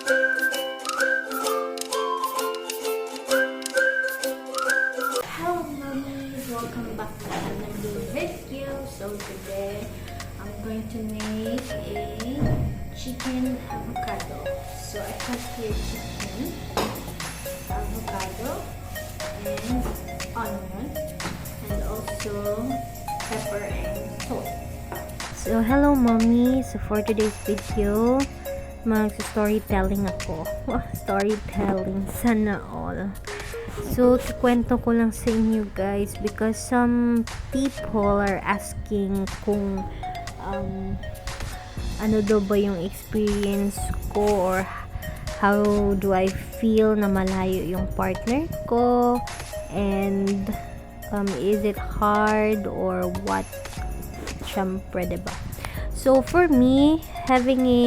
Hello mommies, welcome back to another video. So today I'm going to make a chicken avocado. So I have here chicken, avocado, and onion, and also pepper and salt. So hello mommy, so for today's video mag-storytelling ako. Storytelling, sana all. So, kwento ko lang sa inyo guys because some people are asking kung ano daw ba yung experience ko or how do I feel na malayo yung partner ko, and is it hard or what? Syempre, diba? So, for me, having a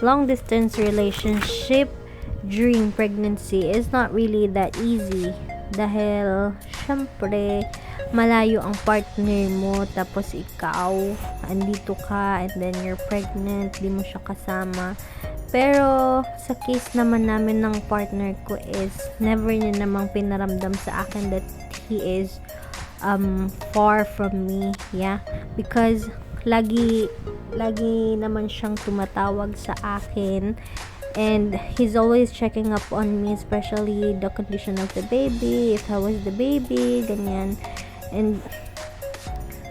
long distance relationship during pregnancy is not really that easy dahil syempre malayo ang partner mo, tapos ikaw andito ka and then you're pregnant, di mo siya kasama. Pero sa case naman namin ng partner ko is never niya namang pinaramdam sa akin that he is far from me, yeah, because lagi naman siyang tumatawag sa akin. And he's always checking up on me, especially the condition of the baby, if how was the baby, ganyan. And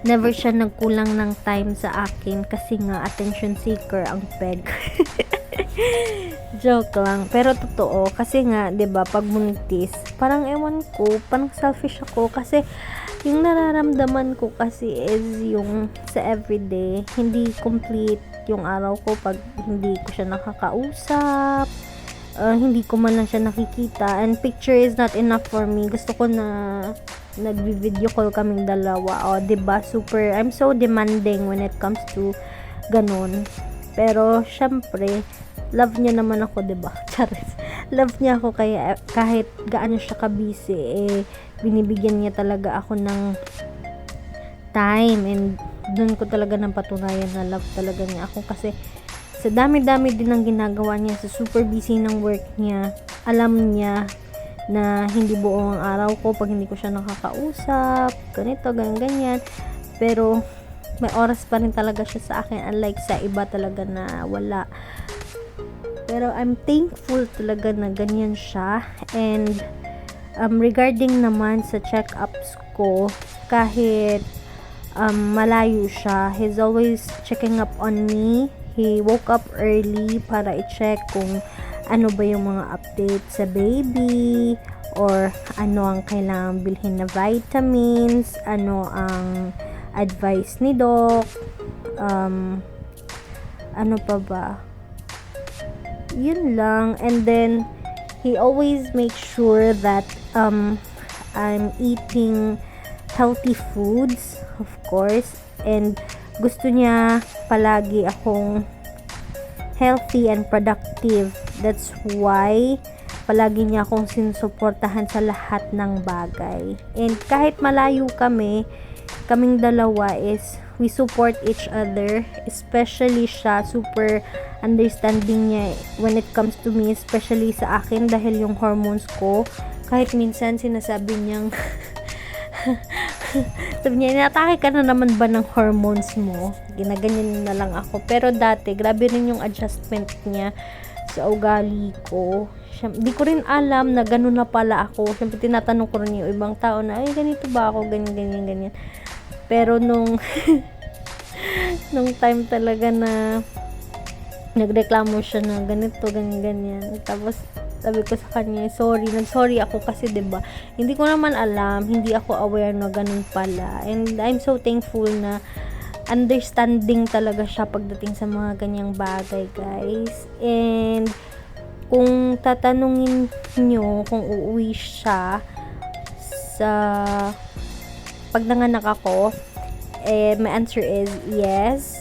never siya nagkulang ng time sa akin kasi nga attention seeker ang peg. Joke lang, pero totoo kasi nga 'di ba pag buntis, parang ewan ko, parang selfish ako kasi yung nararamdaman ko kasi is yung sa everyday, hindi complete yung araw ko pag hindi ko siya nakakausap, hindi ko man lang siya nakikita, and picture is not enough for me. Gusto ko na nagvi-video call kaming dalawa, diba, super, I'm so demanding when it comes to ganun. Pero syempre love niya naman ako, diba? Charis. Love niya ako, kaya kahit gaano siya ka-busy, binibigyan niya talaga ako ng time, and doon ko talaga nang patunayan na love talaga niya ako kasi sa dami-dami din ang ginagawa niya, sa super busy ng work niya, alam niya na hindi buo ang araw ko pag hindi ko siya nakakausap, ganito, ganyan, pero may oras pa rin talaga siya sa akin, unlike sa iba talaga na wala. Pero I'm thankful talaga na ganyan siya. And regarding naman sa check-ups ko, kahit malayo siya, he's always checking up on me. He woke up early para i-check kung ano ba yung mga update sa baby, or ano ang kailangang bilhin na vitamins, ano ang advice ni doc, ano pa ba, yun lang. And then he always makes sure that I'm eating healthy foods, of course, and gusto niya palagi akong healthy and productive. That's why palagi niya akong sinusuportahan sa lahat ng bagay. And kahit malayo kaming dalawa is we support each other, especially siya, super understanding niya when it comes to me, especially sa akin dahil yung hormones ko, kahit minsan sinasabi niyang sabi niya, inatake ka na naman ba ng hormones mo? Ginaganyan na lang ako. Pero dati, grabe rin yung adjustment niya sa ugali ko. Di ko rin alam na gano'n na pala ako. Siyempre, tinatanong ko rin yung ibang tao na, ay, ganito ba ako? Ganyan. Pero nung time talaga na nagreklamo siya na ganito, ganyan. Tapos, sabi ko sa kanya, nag-sorry ako kasi 'di ba? Hindi ko naman alam, hindi ako aware na ganun pala. And I'm so thankful na understanding talaga siya pagdating sa mga ganyang bagay, guys. And kung tatanungin nyo kung uuwi siya sa pag nanganak ako, my answer is yes.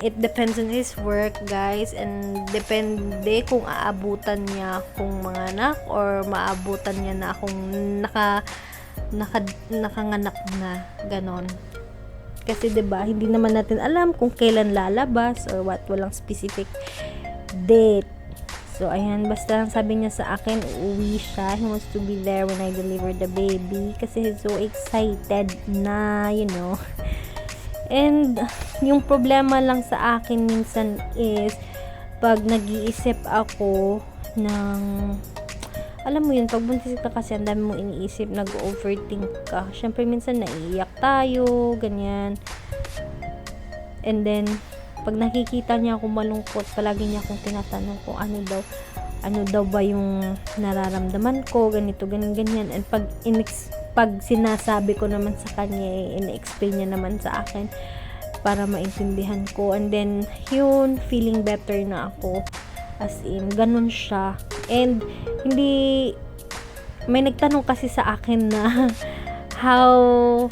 It depends on his work, guys, and depende kung aabutan niya akong manganak or maabutan niya na akong nakanganak na, ganon. Kasi 'di ba, hindi naman natin alam kung kailan lalabas or what, walang specific date. So, ayan, basta lang sabi niya sa akin, uuwi siya. He wants to be there when I deliver the baby. Kasi he's so excited na, you know. And, yung problema lang sa akin minsan is, pag nag-iisip ako ng, alam mo yun, pag buntis ka kasi, ang dami mong iniisip, nag-overthink ka. Syempre, minsan naiiyak tayo, ganyan. And then, pag nakikita niya ako malungkot, palagi niya akong tinatanong kung ano daw ba yung nararamdaman ko, ganito, ganyan. And pag sinasabi ko naman sa kanya, ina-explain niya naman sa akin para maintindihan ko. And then, yun, feeling better na ako. As in, ganun siya. And, may nagtanong kasi sa akin na, how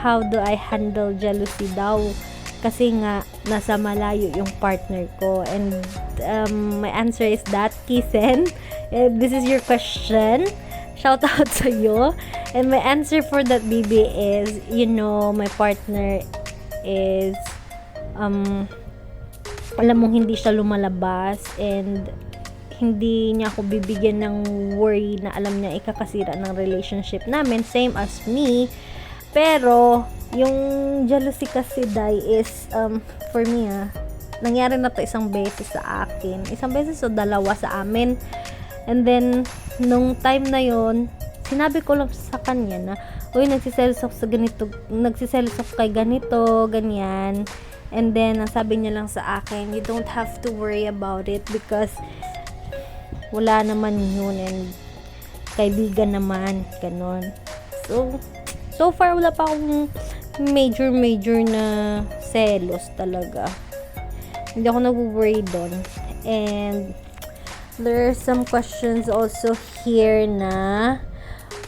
do I handle jealousy daw? Kasi nga, nasa malayo yung partner ko. And, my answer is that, Kisen, this is your question. Shout out sa iyo. And my answer for that, baby, is, you know, my partner is, alam mong hindi siya lumalabas and hindi niya ako bibigyan ng worry na alam niya ikakasira ng relationship namin, same as me. Pero yung jealousy kasi, Day, is for me, nangyari na to isang beses sa akin, isang beses o dalawa sa amin. And then nung time na yon, sinabi ko lang sa kanya na, uy, nagsiselos ako sa ganito, nagsiselos ako kay ganito, ganyan. And then, ang sabi niya lang sa akin, you don't have to worry about it because wala naman yun and kaibigan naman, ganon. So far, wala pa akong major na selos talaga. Hindi ako nag-worry doon. And there are some questions also here na,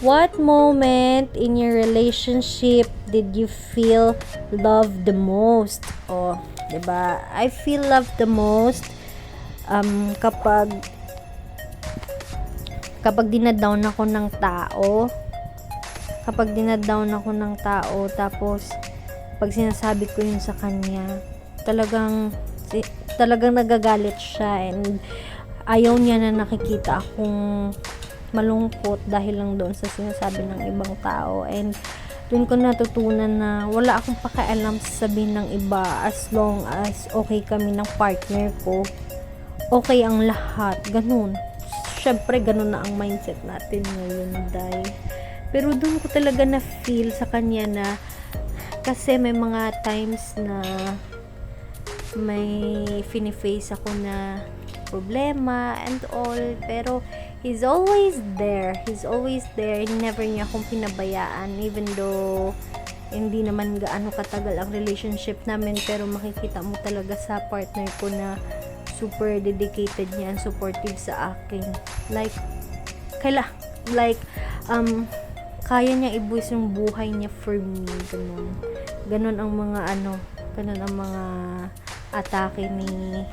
what moment in your relationship did you feel loved the most? Oh, 'di ba? I feel loved the most kapag dinadown ako ng tao. Kapag dinadown ako ng tao, tapos pag sinasabi ko yun sa kanya, talagang nagagalit siya and ayaw niya na nakikita akong malungkot dahil lang doon sa sinasabi ng ibang tao. And doon ko natutunan na wala akong pakialam sa sabihin ng iba, as long as okay kami ng partner ko, okay ang lahat, ganun. Syempre ganun na ang mindset natin ngayon, Day. Pero doon ko talaga na feel sa kanya na, kasi may mga times na may fini-face ako na problema and all, pero he's always there. Never niya akong pinabayaan, even though hindi naman gaano katagal ang relationship namin, pero makikita mo talaga sa partner ko na super dedicated niya and supportive sa akin. Kaya niya ibuwis yung buhay niya for me, ganun ang mga atake ni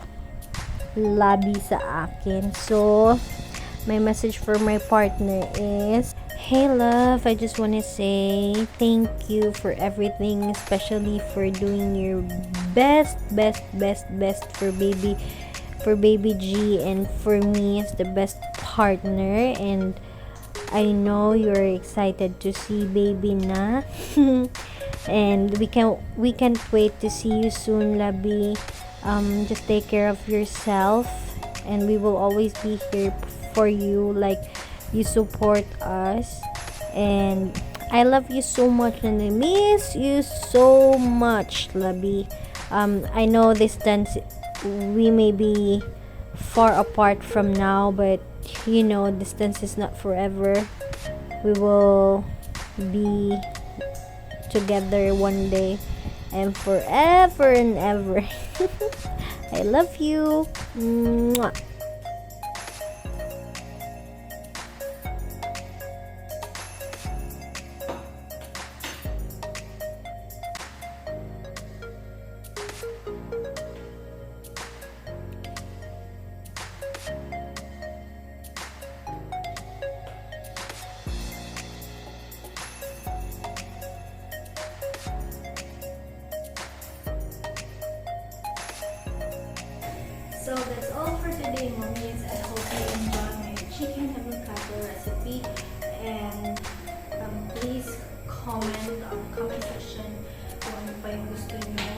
Labi sa akin. So, my message for my partner is, hey love, I just want to say thank you for everything, especially for doing your best for baby G, and for me as the best partner. And I know you're excited to see baby na. And we can't wait to see you soon, Labi. Just take care of yourself, and we will always be here for you, like you support us. And I love you so much, and I miss you so much, Labi. I know we may be far apart from now, but you know, distance is not forever. We will be together one day and forever and ever. I love you. Mwah. So that's all for today, pa yung gusto nyo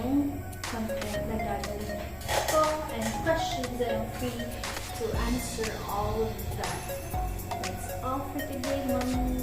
content na gagawin ko and questions that I'm free to answer all of that. That's all for today, Mom.